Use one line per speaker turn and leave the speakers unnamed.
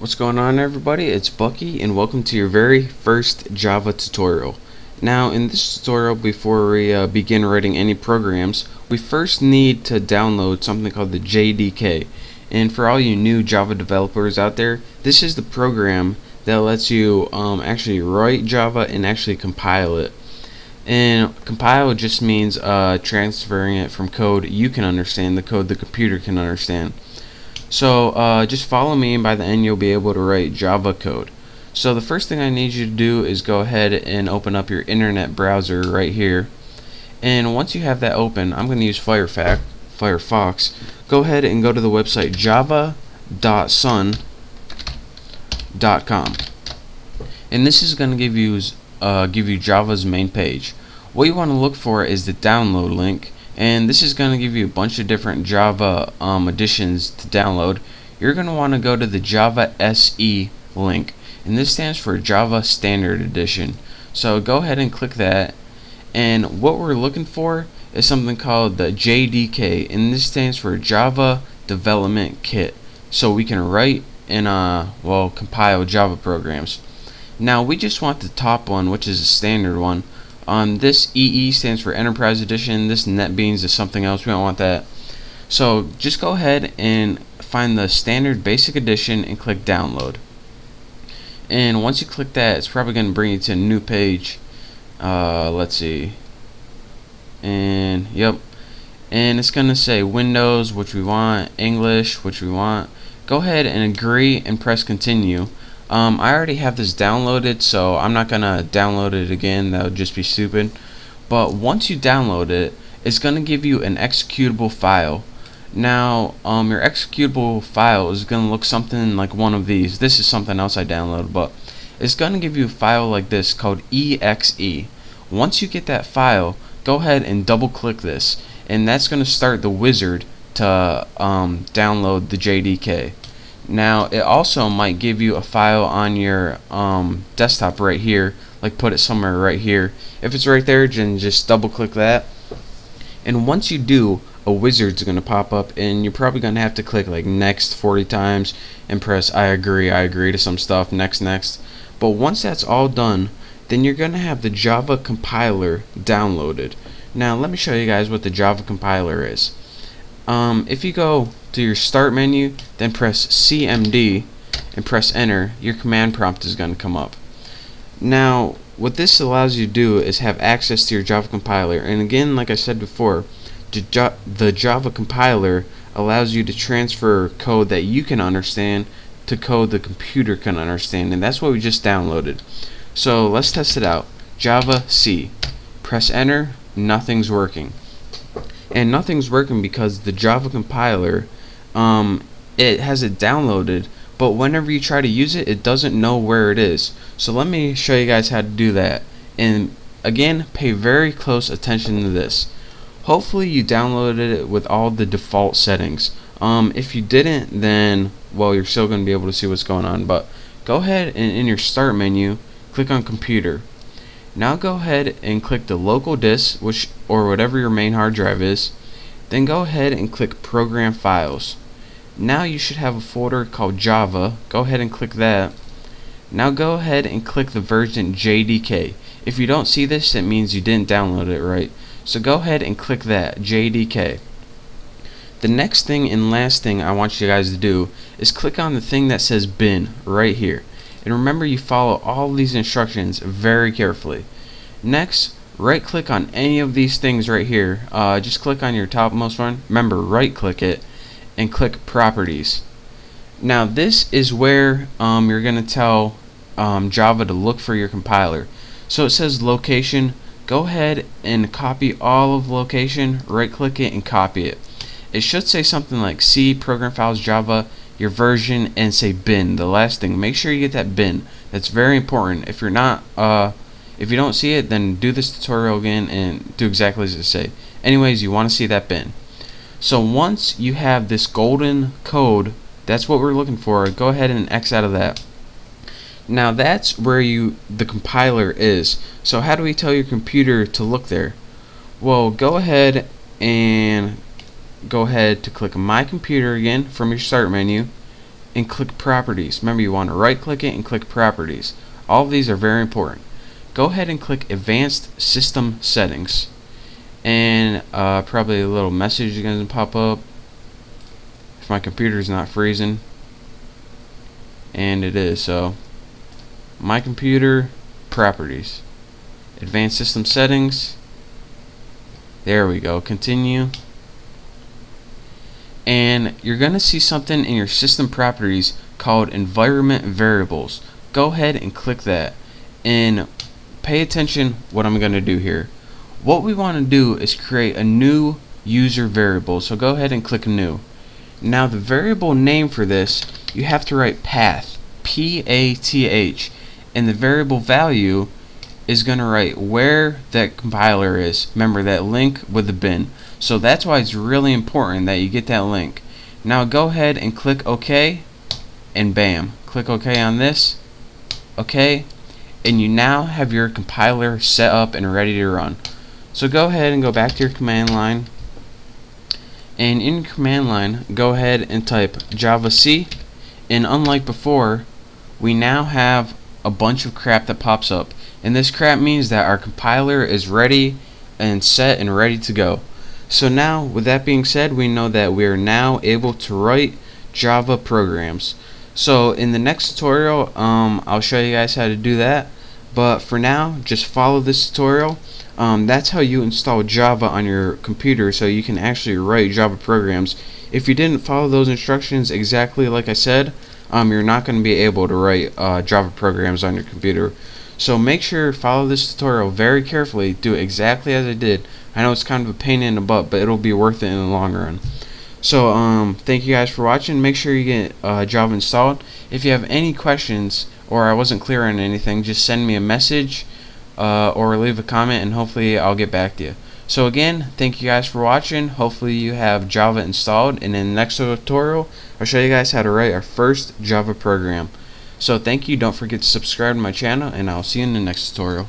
What's going on, everybody? It's Bucky and welcome to your very first Java tutorial. Now in this tutorial, before we begin writing any programs, we first need to download something called the JDK. And for all you new Java developers out there, this is the program that lets you actually write Java and actually compile it. And compile just means transferring it from code you can understand, the code the computer can understand. So just follow me, and by the end you'll be able to write Java code. So the first thing I need you to do is go ahead and open up your internet browser right here. And once you have that open, I'm going to use Firefox. Go ahead and go to the website java.sun.com. And this is going to give you Java's main page. What you want to look for is the download link, and this is going to give you a bunch of different Java editions to download. You're going to want to go to the Java SE link, and this stands for Java Standard Edition. So go ahead and click that, and what we're looking for is something called the JDK, and this stands for Java Development Kit, so we can write and compile Java programs. Now we just want the top one, which is a standard one. This EE stands for Enterprise Edition. This NetBeans is something else. We don't want that. So just go ahead and find the standard basic edition and click download. And once you click that, it's probably going to bring you to a new page. Let's see. And yep. And it's going to say Windows, which we want, English, which we want. Go ahead and agree and press continue. I already have this downloaded, so I'm not gonna download it again. That would just be stupid. But once you download it, it's gonna give you an executable file. Now your executable file is gonna look something like one of these. This is something else I downloaded, but it's gonna give you a file like this called exe. Once you get that file, go ahead and double click this, and that's gonna start the wizard to download the JDK. Now it also might give you a file on your desktop right here, like put it somewhere right here. If it's right there, then just double click that, and once you do, a wizard's gonna pop up, and you're probably gonna have to click like next 40 times and press I agree to some stuff, next. But once that's all done, then you're gonna have the Java compiler downloaded. Now let me show you guys what the Java compiler is. If you go to your start menu, then press CMD and press enter, your command prompt is going to come up. Now what this allows you to do is have access to your Java compiler, and again, like I said before, the Java compiler allows you to transfer code that you can understand to code the computer can understand, and that's what we just downloaded. So let's test it out. Java C, press enter, nothing's working. And nothing's working because the Java compiler, it has it downloaded, but whenever you try to use it, it doesn't know where it is. So let me show you guys how to do that. And again, pay very close attention to this. Hopefully you downloaded it with all the default settings. If you didn't, then well, you're still going to be able to see what's going on. But go ahead and in your start menu, click on computer. Now go ahead and click the local disk, or whatever your main hard drive is. Then go ahead and click program files. Now you should have a folder called Java. Go ahead and click that. Now go ahead and click the version JDK. If you don't see this, it means you didn't download it right. So go ahead and click that, JDK. The next thing and last thing I want you guys to do is click on the thing that says bin right here. And remember, you follow all these instructions very carefully. Next, right click on any of these things right here. Just click on your topmost one. Remember, right click it and click properties. Now this is where you're gonna tell Java to look for your compiler. So it says location. Go ahead and copy all of location, right click it and copy it. It should say something like C program files Java, your version, and say bin, the last thing. Make sure you get that bin. That's very important. If you're not if you don't see it, then do this tutorial again and do exactly as it say. Anyways, you want to see that bin. So once you have this golden code, that's what we're looking for. Go ahead and X out of that. Now that's where the compiler is. So how do we tell your computer to look there? Well, go ahead to click My Computer again from your start menu, and click properties. Remember, you want to right click it and click properties. All of these are very important. Go ahead and click advanced system settings, and probably a little message is going to pop up if my computer is not freezing, and it is. So my computer, properties, advanced system settings, there we go, continue, and you're gonna see something in your system properties called environment variables. Go ahead and click that, and pay attention what I'm gonna do here. What we want to do is create a new user variable, so go ahead and click new. Now the variable name for this, you have to write path, P-A-T-H, and the variable value is going to write where that compiler is. Remember that link with the bin. So that's why it's really important that you get that link. Now go ahead and click OK, and bam, click OK on this, OK, and you now have your compiler set up and ready to run. So go ahead and go back to your command line, and in command line go ahead and type javac, and unlike before, we now have a bunch of crap that pops up, and this crap means that our compiler is ready and set and ready to go. So now, with that being said, we know that we are now able to write Java programs. So in the next tutorial, I'll show you guys how to do that, but for now, just follow this tutorial. That's how you install Java on your computer, so you can actually write Java programs. If you didn't follow those instructions exactly like I said, you're not going to be able to write Java programs on your computer. So make sure to follow this tutorial very carefully. Do it exactly as I did. I know it's kind of a pain in the butt, but it'll be worth it in the long run. So thank you guys for watching. Make sure you get Java installed. If you have any questions or I wasn't clear on anything, just send me a message or leave a comment, and hopefully I'll get back to you. So again, thank you guys for watching. Hopefully you have Java installed, and in the next tutorial I'll show you guys how to write our first Java program. So thank you, don't forget to subscribe to my channel, and I'll see you in the next tutorial.